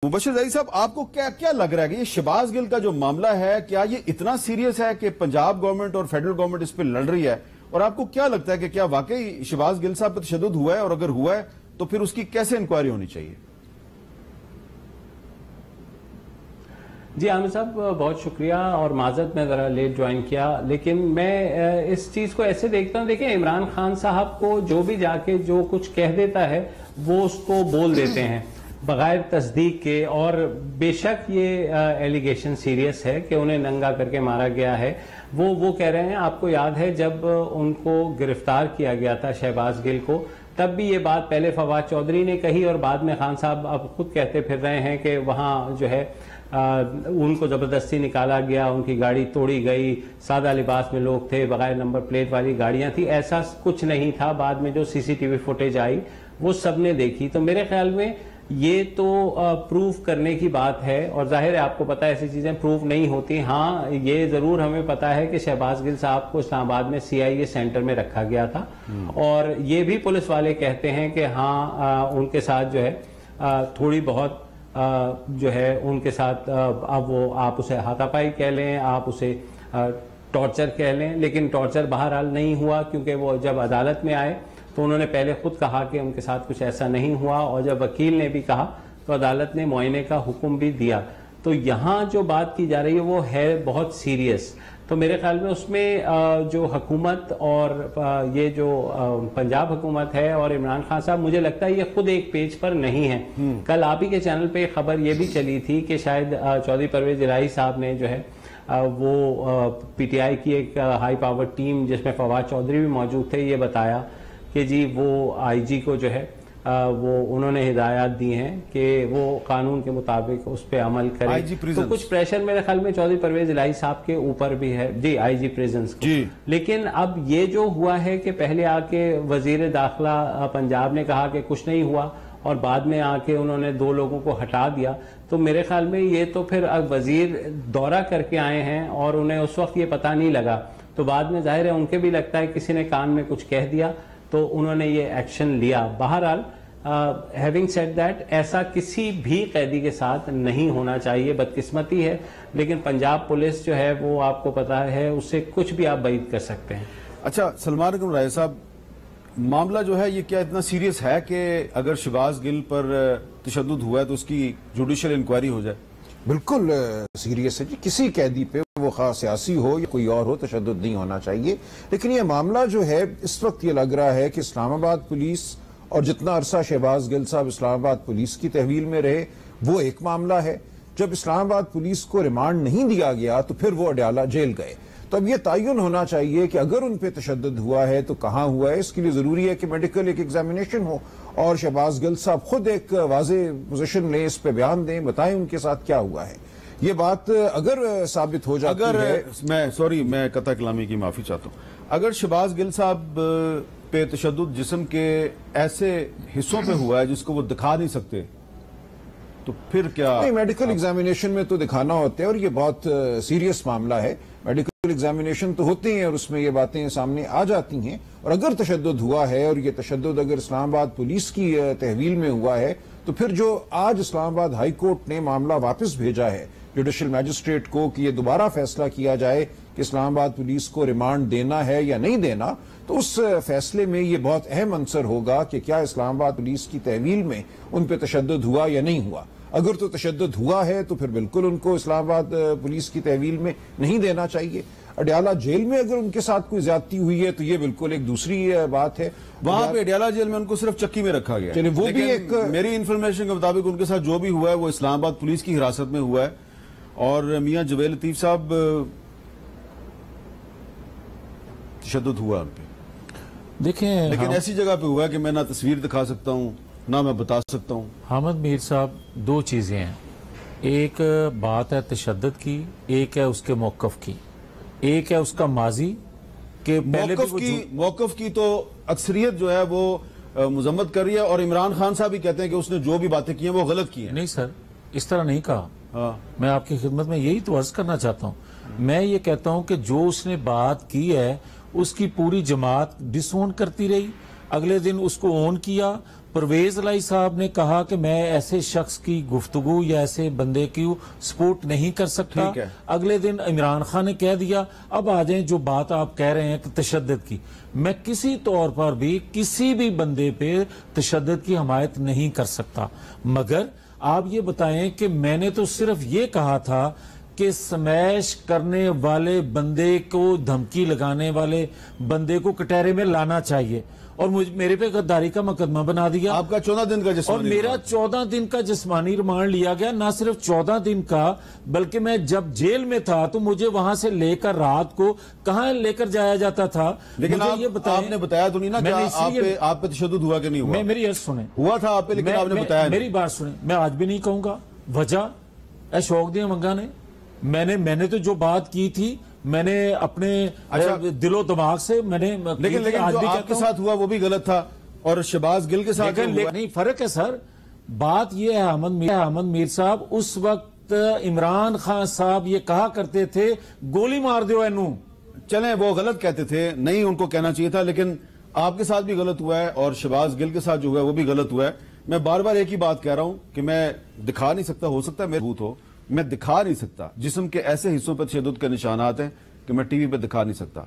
मुबश्शिर ज़हीर साहब, आपको क्या लग रहा है कि ये शहबाज गिल का जो मामला है, क्या ये इतना सीरियस है कि पंजाब गवर्नमेंट और फेडरल गवर्नमेंट इस पर लड़ रही है? और आपको क्या लगता है कि क्या वाकई शहबाज गिल साहब पर तशद्दुद हुआ है, और अगर हुआ है तो फिर उसकी कैसे इंक्वायरी होनी चाहिए? जी आमिर साहब, बहुत शुक्रिया और माजरत में ज़रा लेट ज्वाइन किया, लेकिन मैं इस चीज़ को ऐसे देखता हूँ। देखिए, इमरान खान साहब को जो भी जाके जो कुछ कह देता है वो उसको बोल देते हैं बगैर तस्दीक के, और बेशक ये एलिगेशन सीरियस है कि उन्हें नंगा करके मारा गया है। वो कह रहे हैं, आपको याद है जब उनको गिरफ्तार किया गया था शहबाज गिल को, तब भी ये बात पहले फवाद चौधरी ने कही और बाद में खान साहब अब खुद कहते फिर रहे हैं कि वहाँ जो है उनको ज़बरदस्ती निकाला गया, उनकी गाड़ी तोड़ी गई, सादा लिबास में लोग थे, बगैर नंबर प्लेट वाली गाड़ियाँ थी। ऐसा कुछ नहीं था। बाद में जो सीसीटीवी फुटेज आई वो सबने देखी। तो मेरे ख्याल में ये तो प्रूफ करने की बात है, और जाहिर है आपको पता है ऐसी चीज़ें प्रूफ नहीं होती। हाँ, ये ज़रूर हमें पता है कि शहबाज गिल साहब को इस्लामाबाद में CIA सेंटर में रखा गया था, और ये भी पुलिस वाले कहते हैं कि हाँ उनके साथ जो है थोड़ी बहुत जो है उनके साथ अब वो आप उसे हाथापाई कह लें, आप उसे टॉर्चर कह लें, लेकिन टॉर्चर बहरहाल नहीं हुआ, क्योंकि वो जब अदालत में आए तो उन्होंने पहले खुद कहा कि उनके साथ कुछ ऐसा नहीं हुआ, और जब वकील ने भी कहा तो अदालत ने मुआयने का हुक्म भी दिया। तो यहाँ जो बात की जा रही है वो है बहुत सीरियस। तो मेरे ख्याल में उसमें जो हुकूमत और ये जो पंजाब हुकूमत है और इमरान खान साहब, मुझे लगता है ये खुद एक पेज पर नहीं है। कल आप ही के चैनल पे खबर ये भी चली थी कि शायद चौधरी परवेज इलाही साहब ने जो है वो PTI की एक हाई पावर टीम जिसमें फवाद चौधरी भी मौजूद थे, ये बताया कि जी वो IG को जो है वो उन्होंने हिदायत दी हैं कि वो कानून के मुताबिक उस पर अमल करें। तो कुछ प्रेशर मेरे ख्याल में चौधरी परवेज इलाही साहब के ऊपर भी है जी, IG प्रिजन्स को। लेकिन अब ये जो हुआ है कि पहले आके वजीर दाखिला पंजाब ने कहा कि कुछ नहीं हुआ, और बाद में आके उन्होंने 2 लोगों को हटा दिया, तो मेरे ख्याल में ये तो फिर अब वजीर दौरा करके आए हैं और उन्हें उस वक्त ये पता नहीं लगा, तो बाद में जाहिर है उनके भी लगता है किसी ने कान में कुछ कह दिया तो उन्होंने ये एक्शन लिया। बहरहाल हैविंग सेड दैट, ऐसा किसी भी कैदी के साथ नहीं होना चाहिए, बदकिस्मती है, लेकिन पंजाब पुलिस जो है वो आपको पता है उससे कुछ भी आप बैद कर सकते हैं। अच्छा, सलमान अकरम राय साहब, मामला जो है ये क्या इतना सीरियस है कि अगर शहबाज गिल पर तशद्दुद हुआ है तो उसकी जुडिशियल इंक्वायरी हो जाए? बिल्कुल सीरियस है जी, किसी कैदी पे वो खास सियासी हो या कोई और हो तशद्दुद नहीं होना चाहिए। लेकिन ये मामला जो है इस वक्त ये लग रहा है कि इस्लामाबाद पुलिस और जितना अरसा शहबाज गिल साहब इस्लामाबाद पुलिस की तहवील में रहे वो एक मामला है, जब इस्लामाबाद पुलिस को रिमांड नहीं दिया गया तो फिर वो अडयाला जेल गए। तो अब ये तयन होना चाहिए कि अगर उन पे तशद्दुद हुआ है तो कहाँ हुआ है। इसके लिए जरूरी है कि मेडिकल एक एग्जामिनेशन हो और शहबाज गिल साहब खुद एक वाज़े पोजीशन लें, इस पे बयान दें, बताएं उनके साथ क्या हुआ है। ये बात अगर साबित हो जाती है, मैं कता कलामी की माफी चाहता हूँ, अगर शहबाज गिल साहब पे तशद्दुद जिस्म के ऐसे हिस्सों पे हुआ है जिसको वो दिखा नहीं सकते, तो फिर क्या? नहीं, मेडिकल एग्जामिनेशन में तो दिखाना होता है और ये बहुत सीरियस मामला है। मेडिकल एग्जामिनेशन तो होते हैं और उसमें ये बातें सामने आ जाती हैं। और अगर तशद्दुद हुआ है और ये तशद्दुद अगर इस्लामाबाद पुलिस की तहवील में हुआ है तो फिर जो आज इस्लामाबाद हाई कोर्ट ने मामला वापस भेजा है जुडिशल मैजिस्ट्रेट को कि ये दोबारा फैसला किया जाए कि इस्लामाबाद पुलिस को रिमांड देना है या नहीं देना, तो उस फैसले में ये बहुत अहम अंसर होगा कि क्या इस्लामाबाद पुलिस की तहवील में उन पर तशद्दुद हुआ या नहीं हुआ। अगर तो तशद्दुद हुआ है तो फिर बिल्कुल उनको इस्लामाबाद पुलिस की तहवील में नहीं देना चाहिए। अडयाला जेल में अगर उनके साथ कोई ज्यादती हुई है तो ये बिल्कुल एक दूसरी बात है। वहां पे अडयाला जेल में उनको सिर्फ चक्की में रखा गया है। वो भी एक, मेरी इन्फॉर्मेशन के मुताबिक उनके साथ जो भी हुआ है वो इस्लामाबाद पुलिस की हिरासत में हुआ है, और मियां जुबैर लतीफ साहब तशद्दुद हुआ उन पे, देखें, लेकिन ऐसी जगह पे हुआ है कि मैं ना तस्वीर दिखा सकता हूँ ना मैं बता सकता हूँ। हामिद मीर साहब, 2 चीजें हैं, एक बात है तशद्दुद की, एक है उसके मौकफ की, एक है उसका माजी के पहले मौकफ की तो अक्सरियत जो है वो मजम्मत कर रही है, और इमरान खान साहब भी कहते हैं कि उसने जो भी बातें की हैं वो गलत की हैं। नहीं सर, इस तरह नहीं कहा। मैं आपकी खिदमत में यही तो अर्ज करना चाहता हूँ। मैं ये कहता हूँ कि जो उसने बात की है उसकी पूरी जमात डिसोन करती रही, अगले दिन उसको ओन किया, پرویز الہی صاحب نے کہا کہ میں ایسے شخص کی گفتگو یا ایسے بندے کی سپورٹ نہیں کر سکتا. ٹھیک ہے. اگلے دن عمران خان نے کہہ دیا. اب آ جائیں جو بات آپ کہہ رہے ہیں کہ تشدد کی، میں کسی طور پر بھی کسی بھی بندے پہ تشدد کی حمایت نہیں کر سکتا، مگر آپ یہ بتائیں کہ میں نے تو صرف یہ کہا تھا کہ سمیش کرنے والے بندے کو، دھمکی لگانے والے بندے کو کٹہرے میں لانا چاہیے، اور میرے پہ غداری کا مقدمہ بنا دیا. آپ کا 14 دن کا اور جسمانی میرا 14 دن کا جسمانی ریمانڈ لیا گیا. نہ صرف 14 دن کا، بلکہ میں جب جیل میں تھا تو مجھے وہاں سے لے کر رات کو کہاں لے کر جایا جاتا تھا. لیکن مجھے یہ بتائیں، آپ نے بتایا تو نہیں نا کہ آپ پہ تشدد ہوا کہ نہیں ہوا؟ میری عرض سنیں. ہوا تھا آپ پہ، لیکن آپ نے بتایا نہیں. میری بات سنیں، میں آج بھی نہیں کہوں گا. وجہ اشوک دیا منگا نے، میں نے تو جو بات کی تھی میں نے اپنے دل و دماغ سے میں نے، لیکن جو آپ کے ساتھ ہوا وہ بھی غلط تھا، اور شہباز گل کے ساتھ نہیں. فرق ہے سر. بات یہ ہے احمد میر صاحب، اس وقت عمران خان صاحب یہ کہا کرتے تھے گولی مار دیو اینو. چلیں وہ غلط کہتے تھے، نہیں ان کو کہنا چاہیے تھا، لیکن آپ کے ساتھ بھی غلط ہوا ہے اور شہباز گل کے ساتھ جو ہوا ہے وہ بھی غلط ہوا ہے. میں بار بار ایک ہی بات کہہ رہا ہوں کہ میں دکھا نہیں سکتا، ہو سکتا ہے میرے بھوت ہو، میں دکھا نہیں سکتا. جسم کے ایسے حصوں پر تشدد کے نشانات ہیں کہ میں ٹی وی پہ دکھا نہیں سکتا.